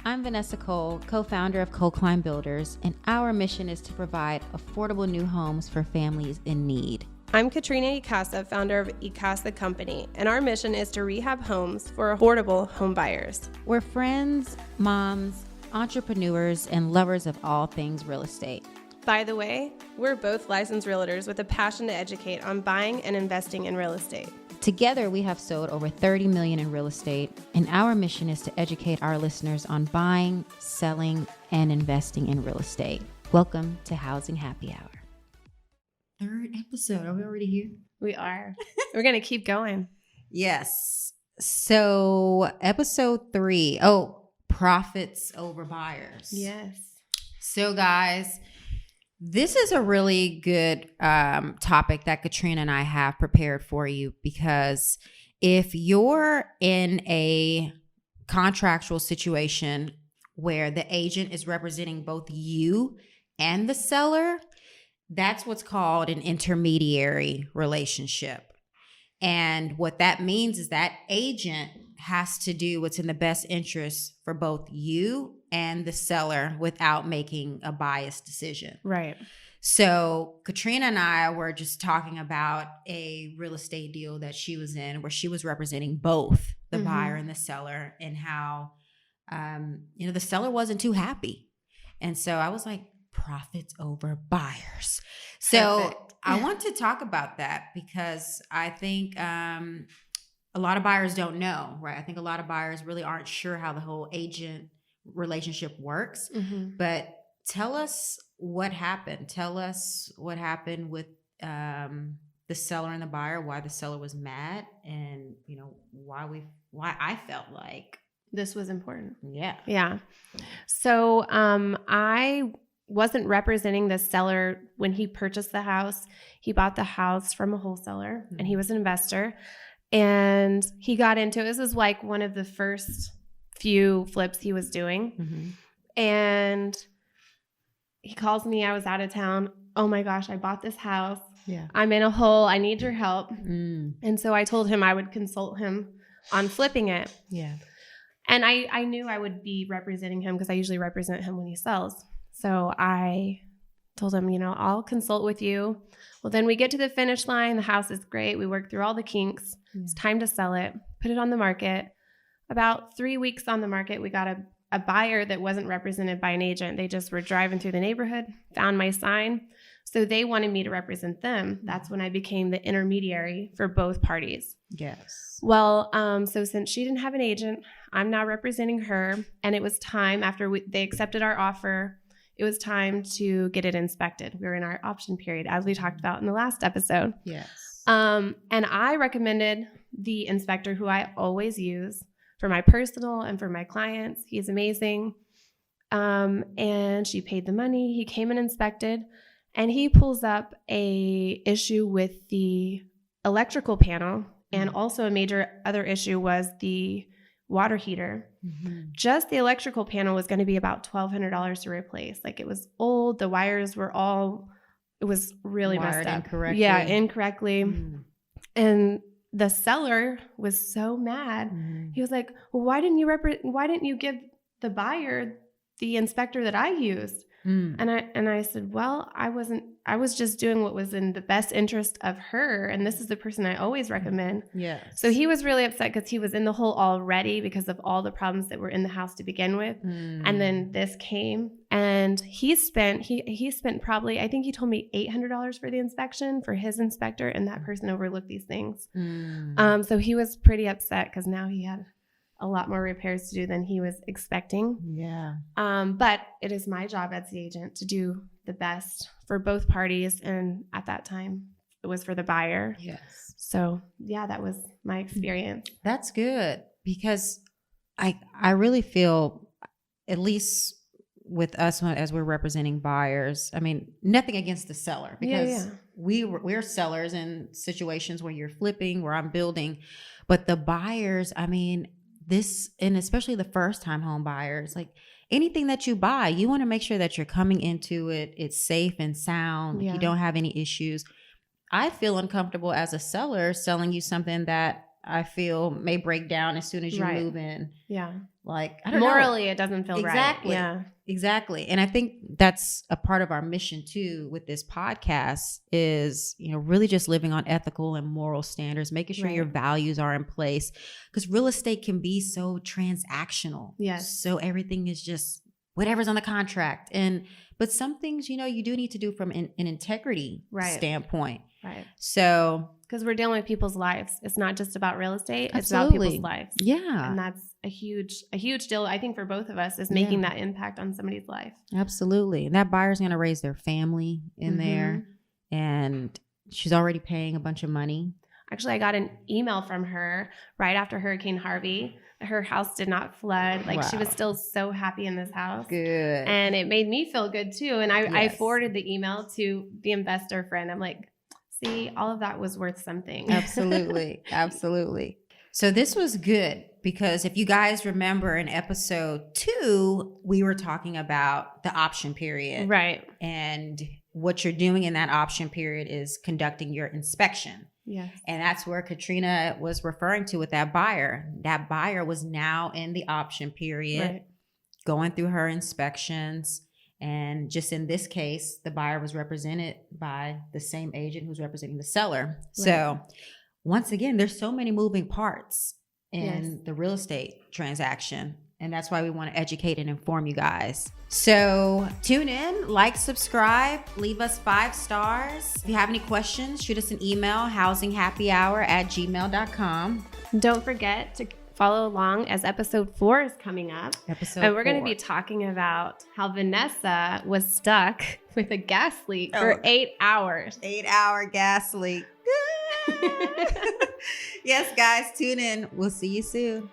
I'm Vanessa Cole, co-founder of Cole Climb Builders, and our mission is to provide affordable new homes for families in need. I'm Katrina Icasa, founder of Icasa Company, and our mission is to rehab homes for affordable home buyers. We're friends, moms, entrepreneurs, and lovers of all things real estate. By the way, we're both licensed realtors with a passion to educate on buying and investing in real estate. Together, we have sold over $30 million in real estate, and our mission is to educate our listeners on buying, selling, and investing in real estate. Welcome to Housing Happy Hour. Third episode. Are we already here? We are. We're going to keep going. Yes. So episode 3. Profits over buyers. Yes. So guys, this is a really good topic that Katrina and I have prepared for you, because if you're in a contractual situation where the agent is representing both you and the seller, that's what's called an intermediary relationship. And what that means is that agent has to do what's in the best interest for both you and the seller without making a biased decision. Right. So Katrina and I were just talking about a real estate deal that she was in where she was representing both the buyer and the seller, and how, the seller wasn't too happy. And so I was like, profits over buyers. So Perfect. I want to talk about that because I think a lot of buyers don't know, right? I think a lot of buyers really aren't sure how the whole agent relationship works. But tell us what happened. Tell us what happened with the seller and the buyer, why the seller was mad, and why I felt like this was important. Yeah. Yeah. So I wasn't representing the seller when he purchased the house. He bought the house from a wholesaler, and he was an investor, and he got into it. This is like one of the first few flips he was doing. And he calls me. I was out of town. Oh my gosh, I bought this house. Yeah. I'm in a hole. I need your help. And so I told him I would consult him on flipping it. Yeah. And I knew I would be representing him because I usually represent him when he sells. So I told him, I'll consult with you. Well, then we get to the finish line. The house is great. We work through all the kinks. It's time to sell it, put it on the market. About 3 weeks on the market, we got a buyer that wasn't represented by an agent. They just were driving through the neighborhood, found my sign. So they wanted me to represent them. That's when I became the intermediary for both parties. Yes. Well, so since she didn't have an agent, I'm now representing her. And it was time after they accepted our offer. It was time to get it inspected. We were in our option period, as we talked about in the last episode. Yes. And I recommended the inspector who I always use for my personal and for my clients. He's amazing. And she paid the money. He came and inspected, and he pulls up a issue with the electrical panel. And also a major other issue was the water heater. Just the electrical panel was going to be about $1,200 to replace. Like, it was old. The wires were it was really wired messed up. Incorrectly. Yeah, incorrectly. And the seller was so mad. He was like, well, why didn't you give the buyer the inspector that I used? And I said, well, I was just doing what was in the best interest of her. And this is the person I always recommend. Yes. So he was really upset because he was in the hole already because of all the problems that were in the house to begin with. And then this came, and he spent probably, I think he told me $800 for the inspection for his inspector. And that person overlooked these things. So he was pretty upset because now he had a lot more repairs to do than he was expecting. Yeah. But it is my job as the agent to do the best for both parties. And at that time, it was for the buyer. Yes. So yeah, that was my experience. That's good, because I really feel, at least with us as we're representing buyers, I mean, nothing against the seller, because we're sellers in situations where you're flipping, where I'm building, but the buyers, I mean, and especially the first time home buyers, like anything that you buy, you want to make sure that you're coming into it, it's safe and sound, you don't have any issues. I feel uncomfortable as a seller selling you something that I feel may break down as soon as you Right. move in. Yeah. Like, I don't know. Morally, it doesn't feel Exactly. right. Yeah. Exactly. And I think that's a part of our mission too with this podcast is, really just living on ethical and moral standards, making sure your Right. values are in place, because real estate can be so transactional. Yes. So everything is just whatever's on the contract. But some things, you do need to do from an integrity Right. standpoint. Right. So, because we're dealing with people's lives. It's not just about real estate. It's Absolutely. about people's lives. yeah, And that's a huge deal, I think, for both of us, is making that impact on somebody's life. absolutely. And that buyer's going to raise their family in there, and she's already paying a bunch of money. Actually, I got an email from her right after Hurricane Harvey. Her house did not flood. Like, she was Wow. still so happy in this house. Good. And it made me feel good too. And I Yes. forwarded the email to the investor friend. I'm like, see, all of that was worth something. Absolutely. Absolutely. So this was good because if you guys remember in episode 2, we were talking about the option period. Right. And what you're doing in that option period is conducting your inspection. Yes. And that's where Katrina was referring to with that buyer. That buyer was now in the option period, Right. going through her inspections. And just in this case, the buyer was represented by the same agent who's representing the seller. Right. So once again, there's so many moving parts in Yes. the real estate transaction. And that's why we want to educate and inform you guys. So tune in, like, subscribe, leave us 5 stars. If you have any questions, shoot us an email, housinghappyhour@gmail.com. Don't forget to follow along as episode 4 is coming up. And we're going to be talking about how Vanessa was stuck with a gas leak for 8 hours. 8-hour gas leak. Yes, guys, tune in. We'll see you soon.